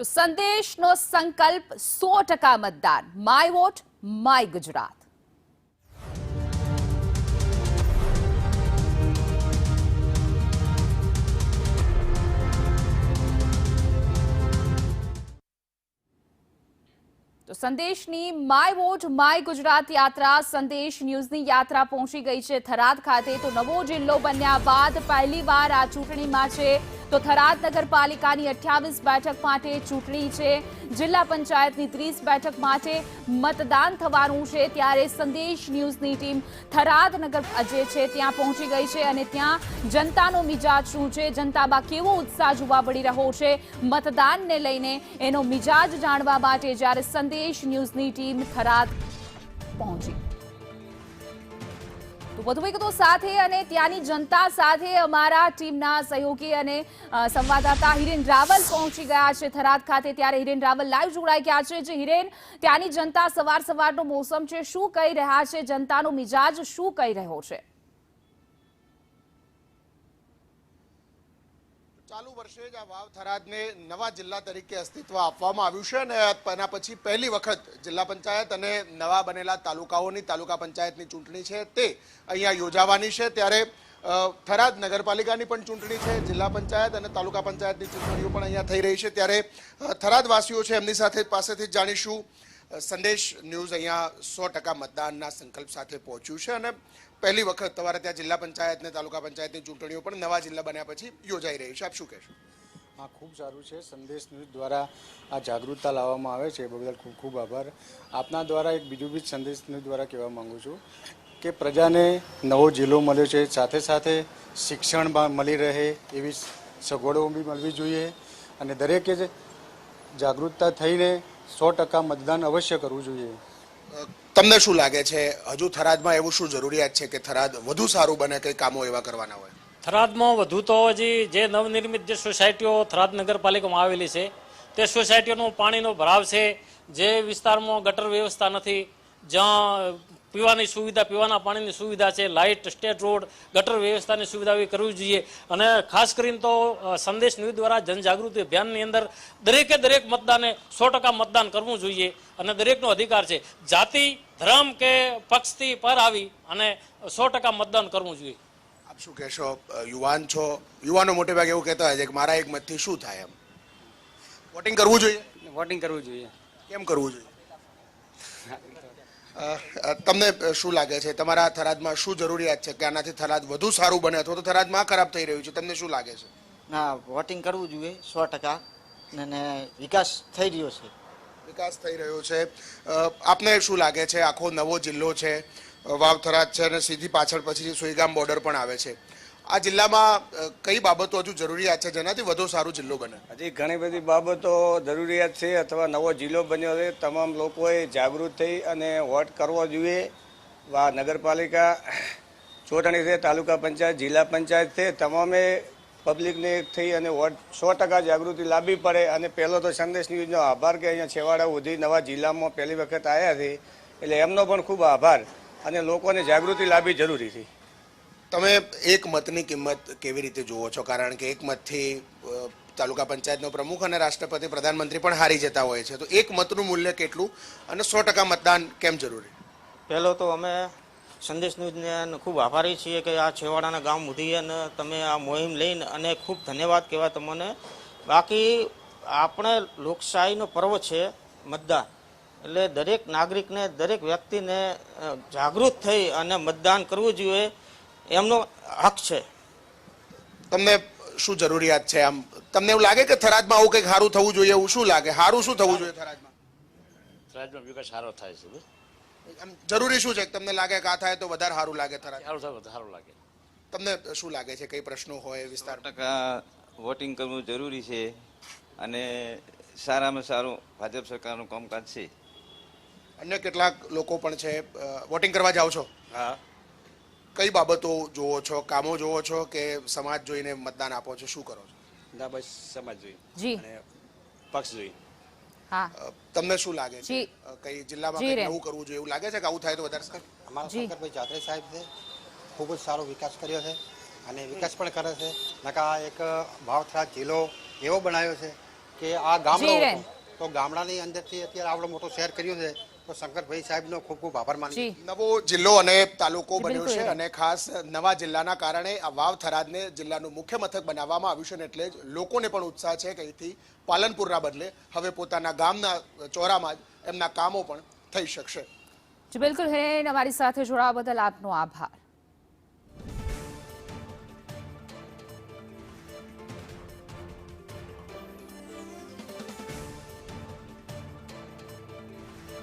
તો સંદેશનો સંકલ્પ 100% મતદાન, માય વોટ માય ગુજરાત। તો સંદેશની માય વોટ માય ગુજરાત યાત્રા સંદેશ ન્યૂઝની યાત્રા પહોંચી ગઈ છે થરાદ ખાતે। તો નવો જિલ્લો બન્યા બાદ પહેલીવાર આ ચૂંટણીમાં છે। તો થરાદ નગરપાલિકાની 28 બેઠક માટે ચૂંટણી છે। જિલ્લા પંચાયતની 30 બેઠક માટે મતદાન થવાનું છે। ત્યારે સંદેશ ન્યૂઝની ટીમ થરાદ નગર જે છે ત્યાં પહોંચી ગઈ છે અને ત્યાં જનતાનો મિજાજ શું છે, જનતામાં કેવો ઉત્સાહ જોવા મળી રહ્યો છે મતદાનને લઈને, એનો મિજાજ જાણવા માટે જ્યારે સંદેશ ન્યૂઝની ટીમ થરાદ પહોંચી। તો વધુ વિગતો સાથે અને ત્યાંની જનતા સાથે અમારા ટીમના સહયોગી અને સંવાદદાતા હિરેન રાવલ પહોંચી ગયા છે થરાદ ખાતે। ત્યારે હિરેન રાવલ લાઈવ જોડાઈ ગયા છે। જે હિરેન, ત્યાંની જનતા સવારનો મોસમ છે, શું કહી રહ્યા છે, જનતાનો મિજાજ શું કહી રહ્યો છે? ચાલુ વર્ષે જ આ વાવ થરાદને નવા જિલ્લા તરીકે અસ્તિત્વ આપવામાં આવ્યું છે અને એના પછી પહેલી વખત જિલ્લા પંચાયત અને નવા બનેલા તાલુકાઓની તાલુકા પંચાયતની ચૂંટણી છે તે અહીંયા યોજાવાની છે। ત્યારે થરાદ નગરપાલિકાની પણ ચૂંટણી છે, જિલ્લા પંચાયત અને તાલુકા પંચાયતની ચૂંટણીઓ પણ અહીંયા થઈ રહી છે। ત્યારે થરાદવાસીઓ છે એમની પાસેથી જાણીશું। સંદેશ ન્યૂઝ અહીંયા 100% મતદાનના સંકલ્પ સાથે પહોંચ્યું છે અને પહેલી વખત તમારે ત્યાં જિલ્લા પંચાયત અને તાલુકા પંચાયતની ચૂંટણીઓ પણ નવા જિલ્લા બન્યા પછી યોજાઈ રહી છે, આપ શું કહેશો? હા, ખૂબ સારું છે। સંદેશ ન્યૂઝ દ્વારા આ જાગૃતતા લાવવામાં આવે છે, એ બદલ ખૂબ ખૂબ આભાર। આપના દ્વારા એક બીજું બી સંદેશ ન્યૂઝ દ્વારા કહેવા માંગુ છું કે પ્રજાને નવો જિલ્લો મળ્યો છે, સાથે સાથે શિક્ષણ મળી રહે એવી સગવડો બી મળવી જોઈએ અને દરેકે જ જાગૃતતા થઈને 100% મતદાન અવશ્ય કરવું જોઈએ। તમને શું લાગે છે, હજુ થરાદમાં એવું શું જરૂરિયાત છે કે થરાદ વધુ સારું બને, કઈ કામો એવા કરવાના હોય? થરાદમાં વધુ તો હજી જે નવનિર્મિત જે સોસાયટીઓ થરાદ નગરપાલિકામાં આવેલી છે તે સોસાયટીઓનો પાણીનો ભરાવ છે, જે વિસ્તારમાં ગટર વ્યવસ્થા નથી, જ્યાં પીવાની સુવિધા, પીવાના પાણીની સુવિધા છે, લાઇટ, સ્ટેટ રોડ, ગટર વ્યવસ્થાની સુવિધા એવી કરવી જોઈએ। અને ખાસ કરીને તો સંદેશ ન્યૂઝ દ્વારા જનજાગૃતિ અભિયાનની અંદર દરેક મતદાને 100% મતદાન કરવું જોઈએ અને દરેકનો અધિકાર છે। જાતિ, ધર્મ કે પક્ષથી પર આવી અને 100% મતદાન કરવું જોઈએ। આપ શું કહેશો? યુવાન છો, યુવાનો મોટે ભાગે એવું કહેતા હોય છે કે મારા એક મતથી શું થાય, એમ વોટિંગ કરવું જોઈએ? વોટિંગ કરવું જોઈએ। કેમ કરવું જોઈએ? તમને શું લાગે છે, તમારા થરાદમાં શું જરૂરિયાત છે કે આનાથી થરાદ વધુ સારું બને અથવા તો થરાદમાં ખરાબ થઈ રહ્યું છે, તમને શું લાગે છે? ના, વોટિંગ કરવું જોઈએ 100% અને વિકાસ થઈ રહ્યો છે। વિકાસ થઈ રહ્યો છે। આપને શું લાગે છે, આખો નવો જિલ્લો છે, વાવ થરાદ છે અને સીધી પાછળ પછી સુઈગામ બોર્ડર પણ આવે છે, આ જિલ્લામાં કઈ બાબતો હજુ જરૂરિયાત છે જેનાથી વધુ સારું જિલ્લો બને? હજી ઘણી બધી બાબતો જરૂરિયાત છે અથવા નવો જિલ્લો બન્યો છે, તમામ લોકોએ જાગૃત થઈ અને વોટ કરવો જોઈએ। નગરપાલિકા ચૂંટણી છે, તાલુકા પંચાયત, જિલ્લા પંચાયત છે, તમામે પબ્લિકને એક થઈ અને વોટ 100% જાગૃતિ લાવવી પડે। અને પહેલો તો સંદેશ ન્યૂઝનો આભાર કે અહીંયા છેવાડા સુધી નવા જિલ્લામાં પહેલી વખત આવ્યા છે, એટલે એમનો પણ ખૂબ આભાર અને લોકોને જાગૃતિ લાવવી જરૂરી છે। તમે એક મતની કિંમત કેવી રીતે જુઓ છો? કારણ કે એક મતથી તાલુકા પંચાયતનો પ્રમુખ અને રાષ્ટ્રપતિ, પ્રધાનમંત્રી પણ હારી જતા હોય છે, તો એક મતનું મૂલ્ય કેટલું અને 100% મતદાન કેમ જરૂરી? પહેલો તો અમે સંદેશ ન્યૂઝને ખૂબ આભારી છીએ કે આ છેવાડાના ગામ સુધી અને તમે આ મોહિમ લઈને અને ખૂબ ધન્યવાદ કહેવાય તમને। બાકી આપણે લોકશાહીનો પર્વ છે મતદાન, એટલે દરેક નાગરિકને, દરેક વ્યક્તિને જાગૃત થઈ અને મતદાન કરવું જોઈએ, એમનો હક છે। તમને શું જરૂરિયાત છે? આમ તમને એવું લાગે કે થરાદમાં આવું કંઈક સારું થવું જોઈએ? એવું શું લાગે, સારું શું થવું જોઈએ થરાદમાં? થરાદમાં વિકાસ સારો થાય છે। આમ જરૂરી શું છે તમને લાગે કે આ થાય તો વધારે સારું લાગે થરાદ? સારું લાગે। તમને શું લાગે છે, કઈ પ્રશ્નો હોય વિસ્તાર? 100% વોટિંગ કરવું જરૂરી છે અને સારામાં સારું ભાજપ સરકારનું કામકાજ છે। અન્ય કેટલાક લોકો પણ છે, વોટિંગ કરવા જાઓ છો? હા। કઈ બાબતો જોવો છો, કામો જોવો છો કે સમાજ જોઈને મતદાન આપો છો, શું કરો છો? ના, બસ સમાજ જોઈ જી અને પક્ષ જોઈ। હા, તમને શું લાગે છે, કઈ જિલ્લામાં કંઈક નવું કરવું જોઈએ એવું લાગે છે કે આવું થાય તો વધારે સારું? અમારા શંકરભાઈ જાત્રે સાહેબ છે, ખૂબ જ સારો વિકાસ કર્યો છે અને વિકાસ પણ કરે છે। નકા એક વાવ થરાદ જિલ્લો એવો બનાવ્યો છે કે આ ગામડો જી, હતો, રેન. તો ગામડાની અંદરથી અત્યારે આવડો મોટો શહેર કર્યો છે, તો શંકરભાઈ સાહેબનો ખૂબ ખૂબ આભાર માનું છું. જી નવો જિલ્લો અને તાલુકો જી, બન્યો બિલકુલ. છે અને ખાસ નવા જિલ્લાના કારણે આ વાવ થરાદને જિલ્લાનું મુખ્ય મથક બનાવવામાં આવ્યું છે અને એટલે જ લોકોને પણ ઉત્સાહ છે કે અહીંથી પાલનપુરના બદલે હવે પોતાના ગામના ચોરામાં જ એમના કામો પણ થઈ શકશે. જી બિલકુલ હિરેન, અમારી સાથે જોડાવા બદલ આપનો આભાર.